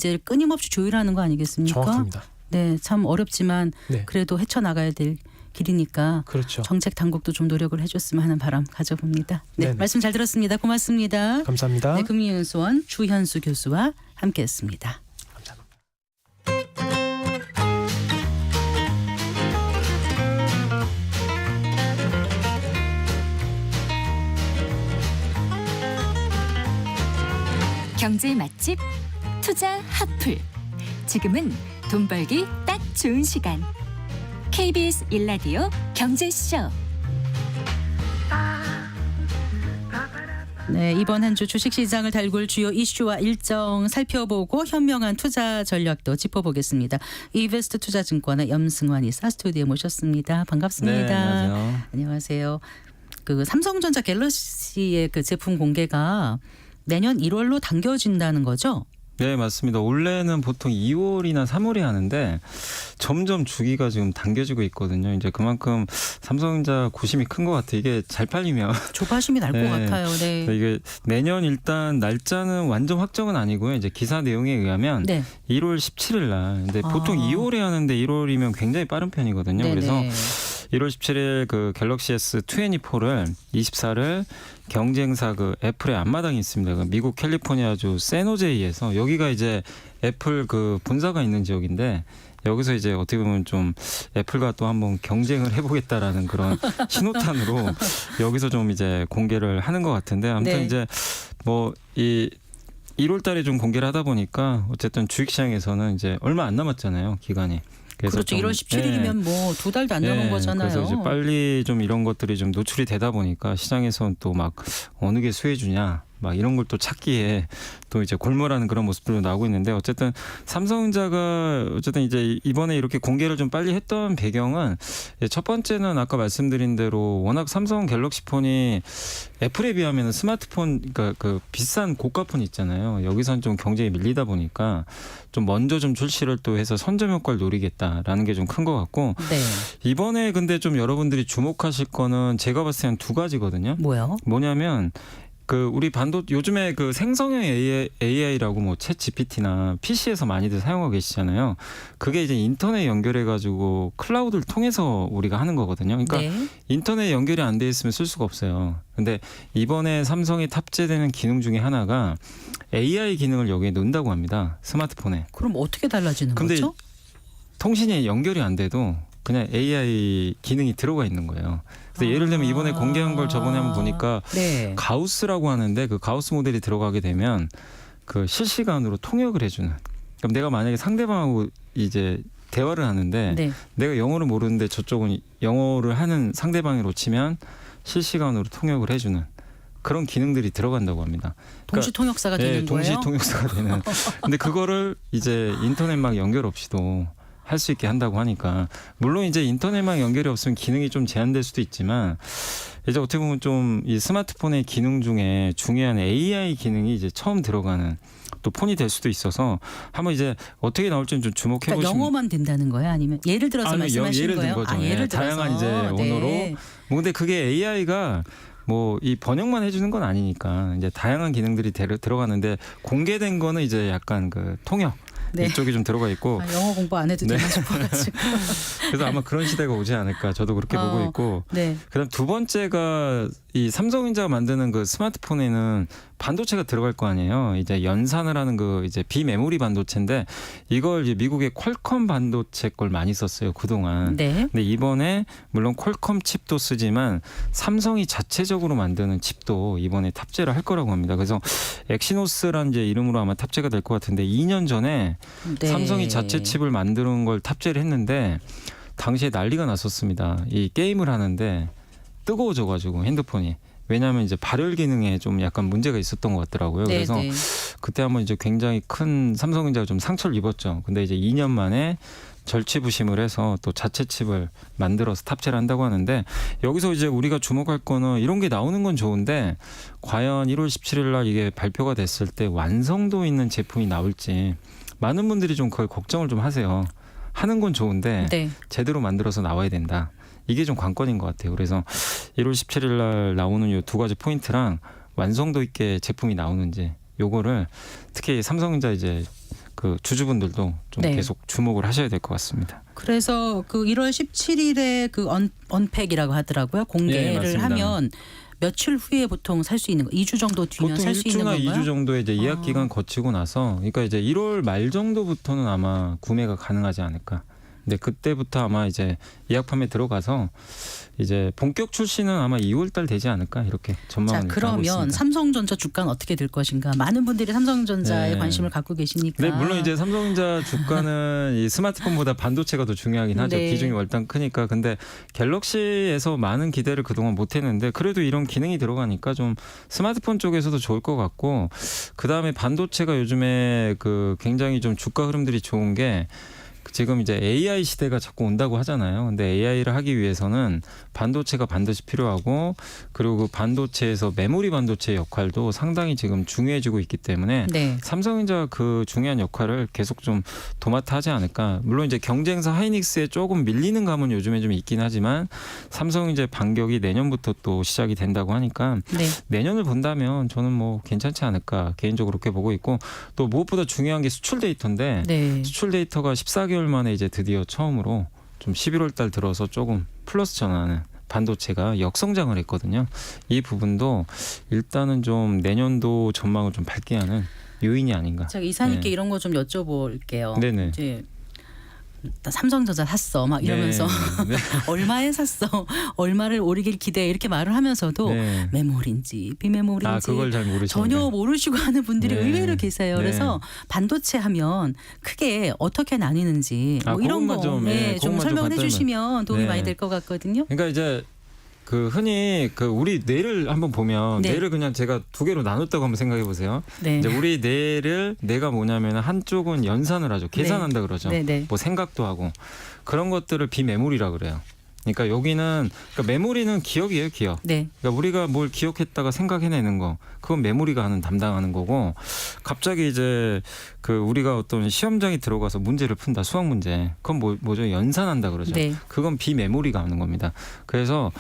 이제 끊임없이 조율하는 거 아니겠습니까? 정확합니다. 네, 참 어렵지만 네. 그래도 헤쳐나가야 될 길이니까 그렇죠. 정책 당국도 좀 노력을 해줬으면 하는 바람 가져봅니다. 네, 네네. 말씀 잘 들었습니다. 고맙습니다. 감사합니다. 네, 금융연수원 주현수 교수와 함께했습니다. 감사합니다. 경제 맛집 투자 핫플. 지금은 돈 벌기 딱 좋은 시간. KBS 1라디오 경제쇼. 네, 이번 한 주 주식시장을 달굴 주요 이슈와 일정 살펴보고 현명한 투자 전략도 짚어보겠습니다. 이베스트 투자증권의 염승환 이사 스튜디오에 모셨습니다. 반갑습니다. 네, 안녕하세요. 안녕하세요. 그 삼성전자 갤럭시의 그 제품 공개가 내년 1월로 당겨진다는 거죠? 네, 맞습니다. 원래는 보통 2월이나 3월에 하는데 점점 주기가 지금 당겨지고 있거든요. 이제 그만큼 삼성전자 고심이 큰 것 같아요. 이게 잘 팔리면 조바심이 날 것 네. 같아요. 네. 이게 내년 일단 날짜는 완전 확정은 아니고요. 이제 기사 내용에 의하면 네. 1월 17일 날. 근데 보통 2월에 하는데 1월이면 굉장히 빠른 편이거든요. 네네. 그래서 1월 17일 그 갤럭시 S24를 24를 경쟁사 그 애플의 앞마당이 있습니다. 그 미국 캘리포니아주 샌호제이에서 여기가 이제 애플 그 본사가 있는 지역인데 여기서 이제 어떻게 보면 좀 애플과 또 한번 경쟁을 해보겠다라는 그런 신호탄으로 여기서 좀 이제 공개를 하는 것 같은데 아무튼 네. 이제 뭐 이 1월 달에 좀 공개를 하다 보니까 어쨌든 주식시장에서는 이제 얼마 안 남았잖아요. 기간이. 그래서 그렇죠. 좀, 1월 17일이면 뭐 2달도 안 남은 거잖아요. 그래서 이제 빨리 좀 이런 것들이 좀 노출이 되다 보니까 시장에서는 또 막 어느 게 수혜주냐 막 이런 걸 또 찾기에 또 이제 골몰하는 그런 모습들도 나오고 있는데 어쨌든 삼성전자가 어쨌든 이제 이번에 이렇게 공개를 좀 빨리 했던 배경은 첫 번째는 아까 말씀드린 대로 워낙 삼성 갤럭시 폰이 애플에 비하면 스마트폰 그러니까 그 비싼 고가폰 있잖아요. 여기선 좀 경쟁이 밀리다 보니까 좀 먼저 좀 출시를 또 해서 선점 효과를 노리겠다라는 게 좀 큰 것 같고 네. 이번에 근데 좀 여러분들이 주목하실 거는 제가 봤을 때는 두 가지거든요. 뭐요? 뭐냐면 그 우리 요즘에 그 생성형 AI라고 뭐 챗 GPT나 PC에서 많이들 사용하고 계시잖아요. 그게 이제 인터넷 연결해 가지고 클라우드를 통해서 우리가 하는 거거든요. 그러니까 네. 인터넷 연결이 안 돼 있으면 쓸 수가 없어요. 근데 이번에 삼성이 탑재되는 기능 중에 하나가 AI 기능을 여기에 넣는다고 합니다. 스마트폰에. 그럼 어떻게 달라지는 근데 거죠? 통신이 연결이 안 돼도 그냥 AI 기능이 들어가 있는 거예요. 그래서 예를 들면 이번에 공개한 걸 저번에 한번 보니까 네. 가우스라고 하는데 그 가우스 모델이 들어가게 되면 그 실시간으로 통역을 해주는. 그럼 내가 만약에 상대방하고 이제 대화를 하는데 네. 내가 영어를 모르는데 저쪽은 영어를 하는 상대방이 놓치면 실시간으로 통역을 해주는 그런 기능들이 들어간다고 합니다. 동시 통역사가 되는 동시 거예요? 통역사가 되는. 근데 그거를 이제 인터넷망 연결 없이도 할 수 있게 한다고 하니까 물론 이제 인터넷망 연결이 없으면 기능이 좀 제한될 수도 있지만 이제 어떻게 보면 좀 이 스마트폰의 기능 중에 중요한 AI 기능이 이제 처음 들어가는 또 폰이 될 수도 있어서 한번 이제 어떻게 나올지는 좀 주목해 그러니까 보시면. 영어만 된다는 거예요? 아니면 예를 들어서 말씀하신 예를 든 거예요? 거죠. 아, 예를 들어서. 다양한 이제 언어로. 네. 뭐 근데 그게 AI가 뭐 이 번역만 해주는 건 아니니까 이제 다양한 기능들이 들어가는데 공개된 거는 이제 약간 그 통역. 네. 이쪽이 좀 들어가 있고 아, 영어 공부 안 해도 네. 되나 싶어가지고. 그래서 아마 그런 시대가 오지 않을까 저도 그렇게 보고 있고 네. 그다음 두 번째가 이 삼성전자가 만드는 그 스마트폰에는 반도체가 들어갈 거 아니에요. 이제 연산을 하는 그 이제 비메모리 반도체인데 이걸 이제 미국의 퀄컴 반도체 걸 많이 썼어요 그동안. 네. 근데 이번에 물론 퀄컴 칩도 쓰지만 삼성이 자체적으로 만드는 칩도 이번에 탑재를 할 거라고 합니다. 그래서 엑시노스라는 이제 이름으로 아마 탑재가 될 것 같은데 2년 전에 네. 삼성이 자체 칩을 만드는 걸 탑재를 했는데 당시에 난리가 났었습니다. 이 게임을 하는데 뜨거워져가지고 핸드폰이. 왜냐하면 이제 발열 기능에 좀 약간 문제가 있었던 것 같더라고요. 네, 그래서 네. 그때 한번 이제 굉장히 큰 삼성전자가 좀 상처를 입었죠. 근데 이제 2년 만에 절치부심을 해서 또 자체 칩을 만들어서 탑재를 한다고 하는데 여기서 이제 우리가 주목할 거는 이런 게 나오는 건 좋은데 과연 1월 17일 날 이게 발표가 됐을 때 완성도 있는 제품이 나올지 많은 분들이 좀 그걸 걱정을 좀 하세요. 하는 건 좋은데 네. 제대로 만들어서 나와야 된다. 이게 좀 관건인 것 같아요. 그래서 1월 17일 날 나오는 이 두 가지 포인트랑 완성도 있게 제품이 나오는지 요거를 특히 삼성전자 이제 그 주주분들도 좀 네. 계속 주목을 하셔야 될 것 같습니다. 그래서 그 1월 17일에 그 언팩이라고 하더라고요. 네, 공개를 맞습니다. 하면 며칠 후에 보통 살 수 있는 거, 2주 정도 뒤면 보통 살 수 있는 1주나 건가요? 2주 정도의 이제 예약 아. 기간 거치고 나서, 그러니까 이제 1월 말 정도부터는 아마 구매가 가능하지 않을까. 근데 그때부터 아마 이제 예약 판매 들어가서 이제 본격 출시는 아마 2월달 되지 않을까 이렇게 전망을 자, 하고 그러면 있습니다. 삼성전자 주가는 어떻게 될 것인가? 많은 분들이 삼성전자에 네. 관심을 갖고 계시니까. 네, 물론 이제 삼성전자 주가는 이 스마트폰보다 반도체가 더 중요하긴 하죠. 네. 비중이 월당 크니까. 근데 갤럭시에서 많은 기대를 그동안 못했는데 그래도 이런 기능이 들어가니까 좀 스마트폰 쪽에서도 좋을 것 같고, 그 다음에 반도체가 요즘에 그 굉장히 좀 주가 흐름들이 좋은 게, 지금 이제 AI 시대가 자꾸 온다고 하잖아요. 근데 AI를 하기 위해서는 반도체가 반드시 필요하고, 그리고 그 반도체에서 메모리 반도체의 역할도 상당히 지금 중요해지고 있기 때문에 네. 삼성전자 그 중요한 역할을 계속 좀 도맡아 하지 않을까. 물론 이제 경쟁사 하이닉스에 조금 밀리는 감은 요즘에 좀 있긴 하지만 삼성전자 반격이 내년부터 또 시작이 된다고 하니까 네. 내년을 본다면 저는 뭐 괜찮지 않을까 개인적으로 그렇게 보고 있고, 또 무엇보다 중요한 게 수출 데이터인데 네. 수출 데이터가 14개월 만에 이제 드디어 처음으로 좀 11월 달 들어서 조금 플러스 전환하는 반도체가 역성장을 했거든요. 이 부분도 일단은 좀 내년도 전망을 좀 밝게 하는 요인이 아닌가. 제가 이사님께 네. 이런 거 좀 여쭤볼게요. 네네. 이제 나 삼성전자 샀어 막 이러면서 네. 얼마에 샀어, 얼마를 오르길 기대해 이렇게 말을 하면서도 네. 메모리인지 비메모리인지 아, 그걸 잘 모르시네. 전혀 모르시고 하는 분들이 네. 의외로 계세요. 네. 그래서 반도체 하면 크게 어떻게 나뉘는지 아, 뭐 이런 그것만 거 좀, 네, 예, 좀 그것만 좀 설명해 간단히 주시면 도움이 네. 많이 될 것 같거든요. 그러니까 이제 그 흔히 그 우리 뇌를 한번 보면 네. 뇌를 그냥 제가 두 개로 나눴다고 한번 생각해 보세요. 네. 이제 우리 뇌가 뭐냐면 한쪽은 연산을 하죠. 계산한다 그러죠. 네, 네. 뭐 생각도 하고 그런 것들을 비메모리라 그래요. 그러니까 여기는 그러니까 메모리는 기억이에요, 기억. 네. 그러니까 우리가 뭘 기억했다가 생각해내는 거, 그건 메모리가 담당하는 거고, 갑자기 이제 그 우리가 어떤 시험장에 들어가서 문제를 푼다, 수학 문제, 그건 뭐죠? 연산한다 그러죠. 네. 그건 비메모리가 하는 겁니다. 그래서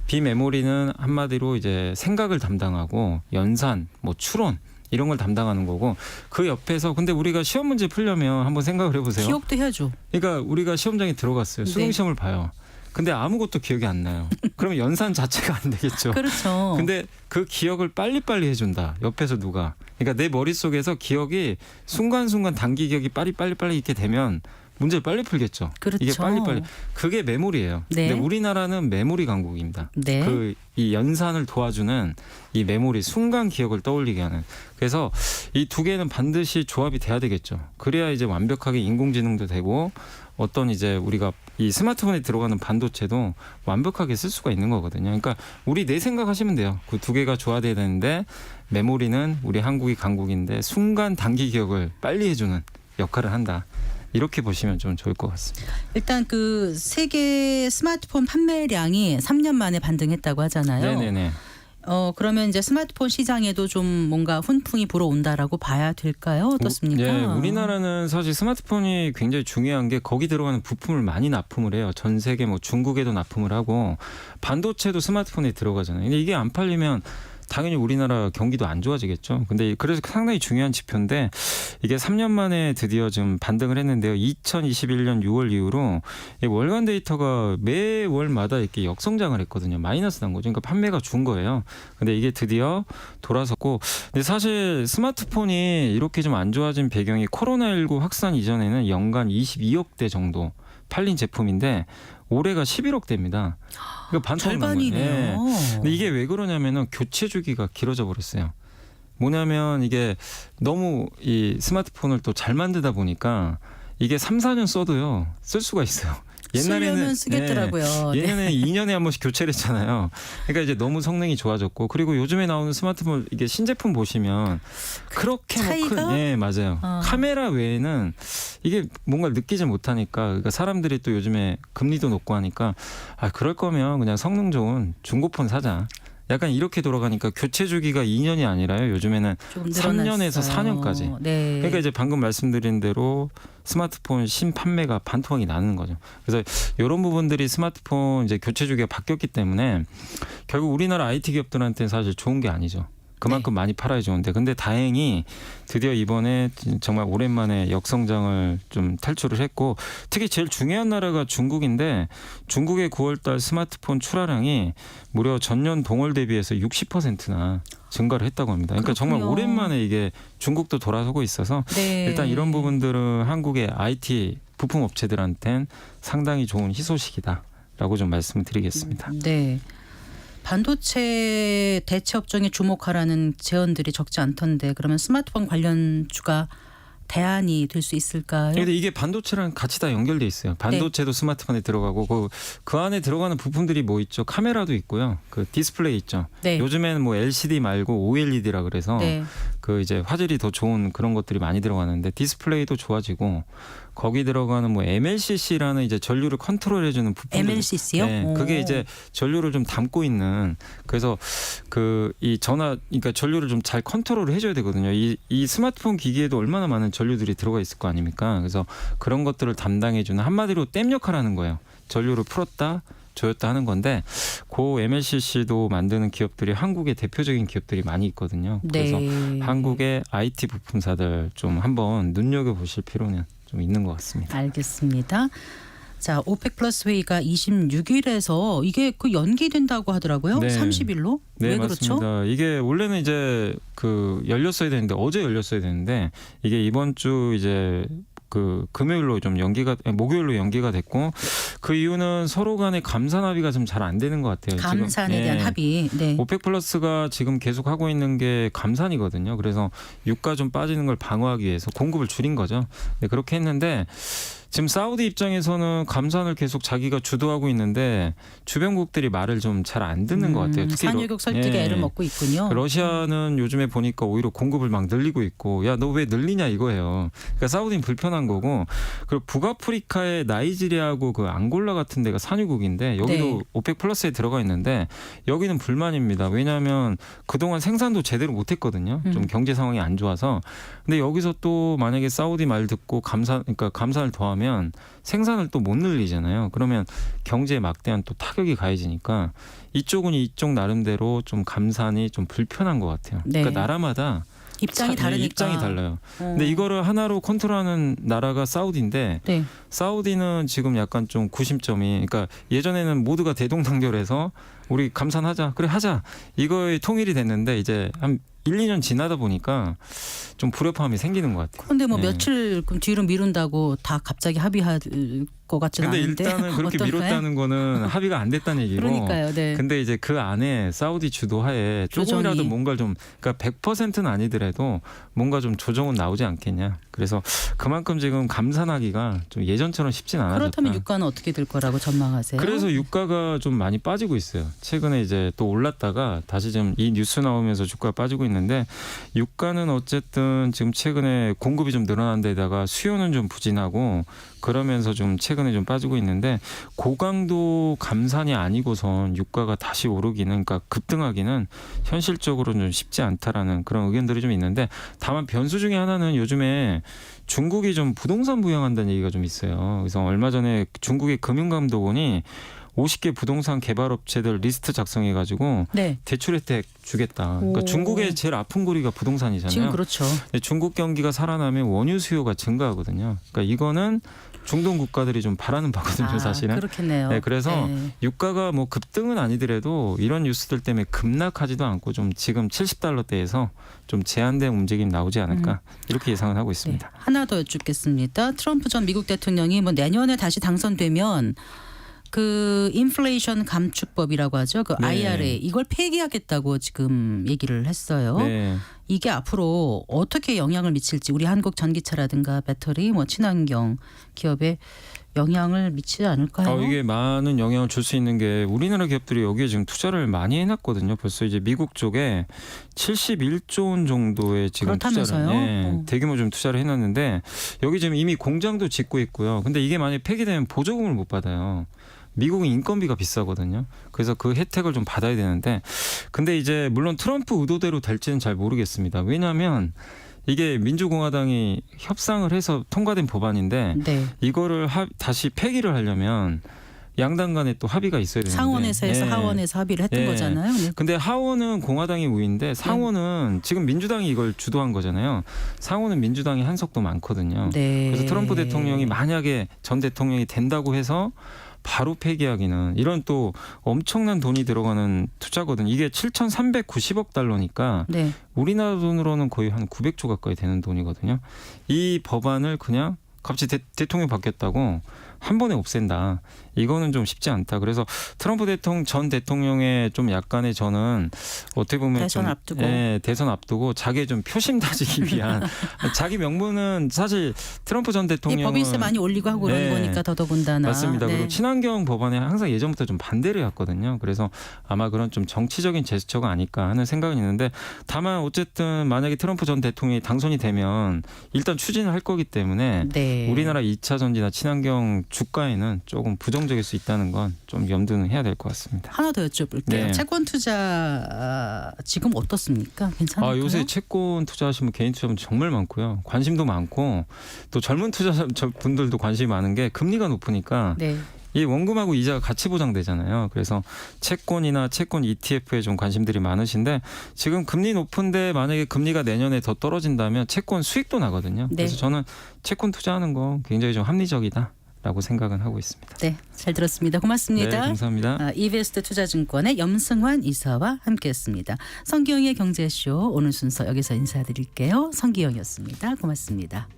비메모리는 한마디로 이제 생각을 담당하고 연산, 뭐 추론 이런 걸 담당하는 거고, 그 옆에서 근데 우리가 시험 문제 풀려면 한번 생각을 해보세요. 기억도 해야죠. 그러니까 우리가 시험장에 들어갔어요. 수능 네. 시험을 봐요. 근데 아무것도 기억이 안 나요. 그러면 연산 자체가 안 되겠죠. 그렇죠. 근데 그 기억을 빨리빨리 해준다. 옆에서 누가. 그러니까 내 머릿속에서 기억이 순간순간 단기 기억이 빨리 이렇게 되면 문제를 빨리 풀겠죠. 그렇죠. 이게 빨리. 그게 메모리예요. 네. 근데 우리나라는 메모리 강국입니다. 네. 이 연산을 도와주는 이 메모리 순간 기억을 떠올리게 하는. 그래서 이 두 개는 반드시 조합이 돼야 되겠죠. 그래야 이제 완벽하게 인공지능도 되고 어떤 이제 우리가 이 스마트폰에 들어가는 반도체도 완벽하게 쓸 수가 있는 거거든요. 그러니까 우리 내 생각하시면 돼요. 그 두 개가 조화돼야 되는데 메모리는 우리 한국이 강국인데 순간 단기 기억을 빨리 해주는 역할을 한다. 이렇게 보시면 좀 좋을 것 같습니다. 일단 그 세계 스마트폰 판매량이 3년 만에 반등했다고 하잖아요. 네네네. 그러면 이제 스마트폰 시장에도 좀 뭔가 훈풍이 불어온다라고 봐야 될까요? 어떻습니까? 예, 우리나라는 사실 스마트폰이 굉장히 중요한 게 거기 들어가는 부품을 많이 납품을 해요. 전 세계 뭐 중국에도 납품을 하고 반도체도 스마트폰에 들어가잖아요. 근데 이게 안 팔리면 당연히 우리나라 경기도 안 좋아지겠죠. 근데 그래서 상당히 중요한 지표인데 이게 3년 만에 드디어 좀 반등을 했는데요. 2021년 6월 이후로 월간 데이터가 매월마다 이렇게 역성장을 했거든요. 마이너스 난 거죠. 그러니까 판매가 준 거예요. 근데 이게 드디어 돌아섰고, 근데 사실 스마트폰이 이렇게 좀 안 좋아진 배경이 코로나19 확산 이전에는 연간 22억 대 정도 팔린 제품인데 올해가 11억 대입니다. 그러니까 반토막 난 거예요. 절반이네요. 근데 이게 왜 그러냐면은 교체 주기가 길어져 버렸어요. 뭐냐면 이게 너무 이 스마트폰을 또 잘 만들다 보니까 이게 3, 4년 써도요. 쓸 수가 있어요. 쓰려면 쓰겠더라고요. 네, 예전에 2년에 한 번씩 교체를 했잖아요. 그러니까 이제 너무 성능이 좋아졌고, 그리고 요즘에 나오는 스마트폰 이게 신제품 보시면 그렇게 차이가? 예, 맞아요. 카메라 외에는 이게 뭔가 느끼지 못하니까, 그러니까 사람들이 또 요즘에 금리도 높고 하니까 그럴 거면 그냥 성능 좋은 중고폰 사자. 약간 이렇게 돌아가니까 교체 주기가 2년이 아니라요. 요즘에는 좀 늘어났어요. 3년에서 4년까지. 네. 그러니까 이제 방금 말씀드린 대로 스마트폰 신판매가 반토막이 나는 거죠. 그래서 이런 부분들이 스마트폰 이제 교체 주기가 바뀌었기 때문에 결국 우리나라 IT 기업들한테는 사실 좋은 게 아니죠. 그만큼 많이 팔아야 좋은데 근데 다행히 드디어 이번에 정말 오랜만에 역성장을 좀 탈출을 했고 특히 제일 중요한 나라가 중국인데 중국의 9월달 스마트폰 출하량이 무려 전년 동월 대비해서 60%나 증가를 했다고 합니다. 그러니까 정말 그렇군요. 오랜만에 이게 중국도 돌아서고 있어서 네. 일단 이런 부분들은 한국의 IT 부품 업체들한테는 상당히 좋은 희소식이다라고 좀 말씀을 드리겠습니다. 네. 반도체 대체 업종에 주목하라는 제언들이 적지 않던데 그러면 스마트폰 관련주가 대안이 될 수 있을까요? 근데 이게 반도체랑 같이 다 연결돼 있어요. 반도체도 스마트폰에 들어가고 그 안에 들어가는 부품들이 뭐 있죠? 카메라도 있고요. 그 디스플레이 있죠. 네. 요즘에는 뭐 LCD 말고 OLED라 그래서 네. 그 이제 화질이 더 좋은 그런 것들이 많이 들어가는데 디스플레이도 좋아지고 거기 들어가는 뭐 MLCC라는 이제 전류를 컨트롤해주는 부품들. MLCC요? 네, 그게 이제 전류를 좀 담고 있는 그래서 그 이 그러니까 전류를 좀 잘 컨트롤을 해줘야 되거든요. 이 스마트폰 기기에도 얼마나 많은 전류들이 들어가 있을 거 아닙니까? 그래서 그런 것들을 담당해주는 한마디로 댐 역할을 하는 거예요. 전류를 풀었다. 조였다 하는 건데 그 MLCC도 만드는 기업들이 한국의 대표적인 기업들이 많이 있거든요. 그래서 네. 한국의 IT 부품사들 좀 한번 눈여겨보실 필요는 좀 있는 것 같습니다. 알겠습니다. 자, 오펙 플러스 회의가 26일에서 이게 그 연기된다고 하더라고요. 네. 30일로? 네, 왜 그렇죠? 맞습니다. 이게 원래는 이제 그 열렸어야 되는데 어제 열렸어야 되는데 이게 이번 주 이제 그 금요일로 좀 목요일로 연기가 됐고 그 이유는 서로 간의 감산 합의가 좀 잘 안 되는 것 같아요. 감산에 지금, 대한 합의. 네. 오펙 플러스가 지금 계속 하고 있는 게 감산이거든요. 그래서 유가 좀 빠지는 걸 방어하기 위해서 공급을 줄인 거죠. 네, 그렇게 했는데 지금 사우디 입장에서는 감산을 계속 자기가 주도하고 있는데 주변국들이 말을 좀 잘 안 듣는 것 같아요. 특히 산유국 설득에 애를 먹고 있군요. 러시아는 요즘에 보니까 오히려 공급을 막 늘리고 있고 야 너 왜 늘리냐 이거예요. 그러니까 사우디는 불편한 거고 그리고 북아프리카의 나이지리아하고 그 앙골라 같은 데가 산유국인데 여기도 네. 오펙 플러스에 들어가 있는데 여기는 불만입니다. 왜냐하면 그동안 생산도 제대로 못했거든요. 좀 경제 상황이 안 좋아서. 근데 여기서 또 만약에 사우디 말 듣고 그러니까 감산을 더하면 생산을 또 못 늘리잖아요. 그러면 경제에 막대한 또 타격이 가해지니까 이쪽은 이쪽 나름대로 좀 감산이 좀 불편한 것 같아요. 네. 그러니까 나라마다 입장이 다르니까. 입장이 달라요. 근데 이거를 하나로 컨트롤하는 나라가 사우디인데 네. 사우디는 지금 약간 좀 구심점이 그러니까 예전에는 모두가 대동단결해서 우리 감산하자. 그래 하자. 이거에 통일이 됐는데 이제 한 1, 2년 지나다 보니까 좀 불협화음이 생기는 것 같아요. 그런데 뭐 네. 며칠 뒤로 미룬다고 다 갑자기 합의할 것 같지는 근데 않은데. 일단은 그렇게 어떤가요? 미뤘다는 거는 합의가 안 됐다는 얘기고. 그러니까요. 네. 근데 이제 그 안에 사우디 주도하에 조금이라도 조정이. 뭔가를 좀 그러니까 100%는 아니더라도 뭔가 좀 조정은 나오지 않겠냐. 그래서 그만큼 지금 감산하기가 좀 예전처럼 쉽진 않아졌다. 그렇다면 유가는 어떻게 될 거라고 전망하세요? 그래서 유가가 좀 많이 빠지고 있어요. 최근에 이제 또 올랐다가 다시 지금 이 뉴스 나오면서 주가가 빠지고 있는데 유가는 어쨌든 지금 최근에 공급이 좀 늘어난 데다가 수요는 좀 부진하고 그러면서 좀 최근에 좀 빠지고 있는데 고강도 감산이 아니고선 유가가 다시 오르기는 그러니까 급등하기는 현실적으로는 좀 쉽지 않다라는 그런 의견들이 좀 있는데 다만 변수 중에 하나는 요즘에 중국이 좀 부동산 부양한다는 얘기가 좀 있어요. 그래서 얼마 전에 중국의 금융감독원이 50개 부동산 개발업체들 리스트 작성해가지고 네. 대출 대출 혜택 주겠다. 그러니까 오. 중국의 제일 아픈 고리가 부동산이잖아요. 지금 그렇죠. 근데 중국 경기가 살아나면 원유 수요가 증가하거든요. 그러니까 이거는 중동 국가들이 좀 바라는 바거든요, 사실은. 그렇겠네요. 네, 그래서 네. 유가가 뭐 급등은 아니더라도 이런 뉴스들 때문에 급락하지도 않고 좀 지금 70달러대에서 좀 제한된 움직임 나오지 않을까 이렇게 예상을 하고 네. 있습니다. 하나 더 여쭙겠습니다. 트럼프 전 미국 대통령이 뭐 내년에 다시 당선되면 그 인플레이션 감축법이라고 하죠. 그 네. IRA 이걸 폐기하겠다고 지금 얘기를 했어요. 네. 이게 앞으로 어떻게 영향을 미칠지 우리 한국 전기차라든가 배터리 뭐 친환경 기업에 영향을 미치지 않을까요? 이게 많은 영향을 줄 수 있는 게 우리나라 기업들이 여기에 지금 투자를 많이 해놨거든요. 벌써 이제 미국 쪽에 71조 원 정도의 지금 그렇다면서요? 투자를 대규모 좀 투자를 해놨는데 여기 지금 이미 공장도 짓고 있고요. 근데 이게 만약 폐기되면 보조금을 못 받아요. 미국은 인건비가 비싸거든요. 그래서 그 혜택을 좀 받아야 되는데 근데 이제 물론 트럼프 의도대로 될지는 잘 모르겠습니다. 왜냐하면 이게 민주공화당이 협상을 해서 통과된 법안인데 네. 이거를 다시 폐기를 하려면 양당 간에 또 합의가 있어야 되는데 상원에서 해서 예. 하원에서 합의를 했던 예. 거잖아요. 네. 근데 하원은 공화당이 우위인데 상원은 지금 민주당이 이걸 주도한 거잖아요. 상원은 민주당이 한석도 많거든요. 네. 그래서 트럼프 대통령이 만약에 전 대통령이 된다고 해서 바로 폐기하기는 이런 또 엄청난 돈이 들어가는 투자거든요. 이게 7,390억 달러니까 네. 우리나라 돈으로는 거의 한 900조 가까이 되는 돈이거든요. 이 법안을 그냥 갑자기 대통령 바뀌었다고 한 번에 없앤다. 이거는 좀 쉽지 않다. 그래서 트럼프 전 대통령의 좀 약간의 저는 어떻게 보면 대선 좀, 앞두고. 예, 대선 앞두고 자기의 좀 표심 다지기 위한 자기 명분은 사실 트럼프 전 이 대통령은 법인세 많이 올리고 하고 그런 네. 거니까 더더군다나. 맞습니다. 네. 그리고 친환경 법안에 항상 예전부터 좀 반대를 해왔거든요. 그래서 아마 그런 좀 정치적인 제스처가 아닐까 하는 생각은 있는데 다만 어쨌든 만약에 트럼프 전 대통령이 당선이 되면 일단 추진을 할 거기 때문에 네. 우리나라 2차 전지나 친환경 주가에는 조금 부정적일 수 있다는 건 좀 염두는 해야 될 것 같습니다. 하나 더 여쭤볼게요. 네. 채권 투자 지금 어떻습니까? 괜찮을까요? 아, 요새 채권 투자하시면 개인 투자분 정말 많고요. 관심도 많고 또 젊은 투자분들도 관심이 많은 게 금리가 높으니까 네. 이 원금하고 이자가 같이 보장되잖아요. 그래서 채권이나 채권 ETF에 좀 관심들이 많으신데 지금 금리 높은데 만약에 금리가 내년에 더 떨어진다면 채권 수익도 나거든요. 네. 그래서 저는 채권 투자하는 거 굉장히 좀 합리적이다라고 생각은 하고 있습니다. 네, 잘 들었습니다. 고맙습니다. 네, 감사합니다. 이베스트 투자증권의 염승환 이사와 함께했습니다. 성기영의 경제쇼 오늘 순서 여기서 인사드릴게요. 성기영이었습니다. 고맙습니다.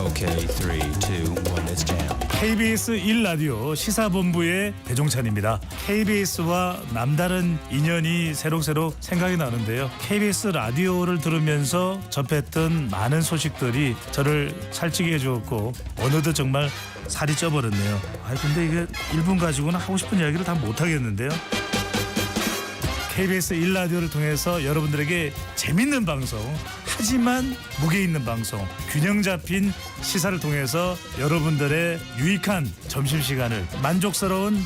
Okay, 3, 2, 1, let's jam. KBS 1라디오 시사본부의 배종찬입니다. KBS와 남다른 인연이 새록새록 생각이 나는데요. KBS 라디오를 들으면서 접했던 많은 소식들이 저를 살찌게 해주었고 어느덧 정말 살이 쪄버렸네요. 근데 이게 1분 가지고는 하고 싶은 이야기를 다 못하겠는데요. KBS 1라디오를 통해서 여러분들에게 재밌는 방송, 하지만 무게 있는 방송, 균형 잡힌 시사를 통해서 여러분들의 유익한 점심시간을 만족스러운